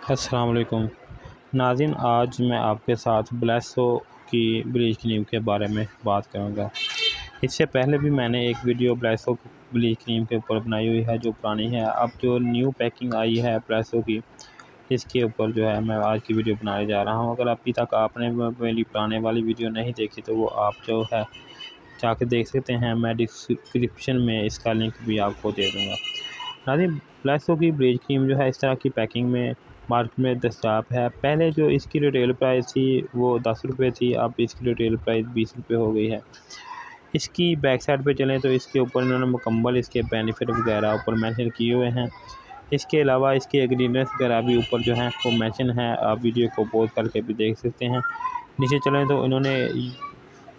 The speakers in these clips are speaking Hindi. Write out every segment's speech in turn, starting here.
अस्सलाम वालेकुम नाज़रीन, आज मैं आपके साथ ब्लेसो की ब्लीच क्रीम के बारे में बात करूंगा। इससे पहले भी मैंने एक वीडियो ब्लेसो ब्लीच क्रीम के ऊपर बनाई हुई है जो पुरानी है। अब जो न्यू पैकिंग आई है ब्लेसो की, इसके ऊपर जो है मैं आज की वीडियो बनाने जा रहा हूं। अगर अभी तक आपने मेरी पुराने वाली वीडियो नहीं देखी तो वो आप जो है जाके देख सकते हैं। मैं डिस्क्रिप्शन में इसका लिंक भी आपको दे दूँगा। नाज़रीन, ब्लेसो की ब्लीच क्रीम जो है इस तरह की पैकिंग में मार्केट में दस्ताब है। पहले जो इसकी रिटेल प्राइस थी वो 10 रुपये थी, अब इसकी रिटेल प्राइस 20 रुपये हो गई है। इसकी बैक साइड पे चलें तो इसके ऊपर इन्होंने मुकम्मल इसके बेनिफिट वगैरह ऊपर मेंशन किए हुए हैं। इसके अलावा इसके इंग्रीडिएंट्स वगैरह भी ऊपर जो हैं वो मेंशन है। आप वीडियो को पॉज करके भी देख सकते हैं। नीचे चलें तो इन्होंने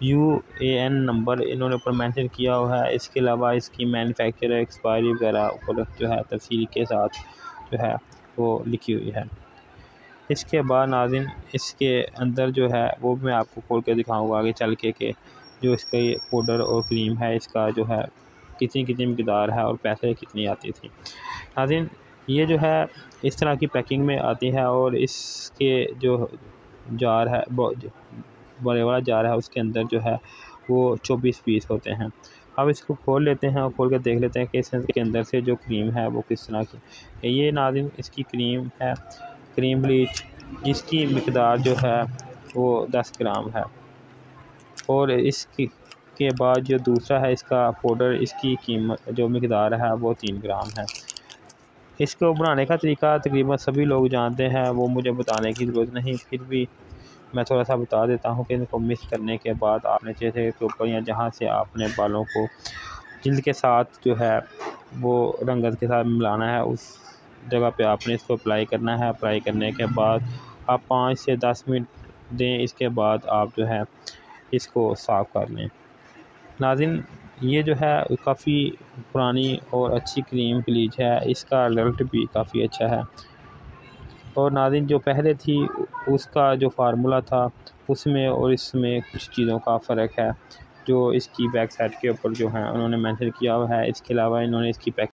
UAN नंबर इन्होंने ऊपर मेंशन किया हुआ है। इसके अलावा इसकी मैन्युफैक्चर एक्सपायरी वगैरह ऊपर जो है तफसील के साथ जो है वो लिखी हुई है। इसके बाद नाज़रीन, इसके अंदर जो है वो मैं आपको खोल के दिखाऊंगा आगे चल के जो इसका ये पाउडर और क्रीम है इसका जो है कितनी कितनी मकदार है और पैसे कितनी आती थी। नाज़रीन, ये जो है इस तरह की पैकिंग में आती है और इसके जो जार है बड़े वाला जार है उसके अंदर जो है वो 24 पीस होते हैं। अब इसको खोल लेते हैं और खोल के देख लेते हैं कि इसके अंदर से जो क्रीम है वो किस तरह की। ये नाज़रीन इसकी क्रीम है, क्रीम ब्लीच, जिसकी मिकदार जो है वो 10 ग्राम है। और इसकी के बाद जो दूसरा है इसका पाउडर, इसकी कीमत जो मिकदार है वो 3 ग्राम है। इसको बनाने का तरीका तकरीबन सभी लोग जानते हैं, वो मुझे बताने की ज़रूरत नहीं, फिर भी मैं थोड़ा सा बता देता हूँ कि इनको मिक्स करने के बाद आपने चेहरे के ऊपर या जहाँ से आपने बालों को जिल्द के साथ जो है वो रंगत के साथ मिलाना है उस जगह पे आपने इसको अप्लाई करना है। अप्लाई करने के बाद आप 5 से 10 मिनट दें। इसके बाद आप जो है इसको साफ़ कर लें। नाज़रीन, ये जो है काफ़ी पुरानी और अच्छी क्रीम ब्लीच है, इसका रिज़ल्ट भी काफ़ी अच्छा है। और नाज़रीन, जो पहले थी उसका जो फार्मूला था उसमें और इसमें कुछ चीज़ों का फ़र्क है जो इसकी बैक साइड के ऊपर जो है उन्होंने मेंशन किया हुआ है। इसके अलावा इन्होंने इसकी पैक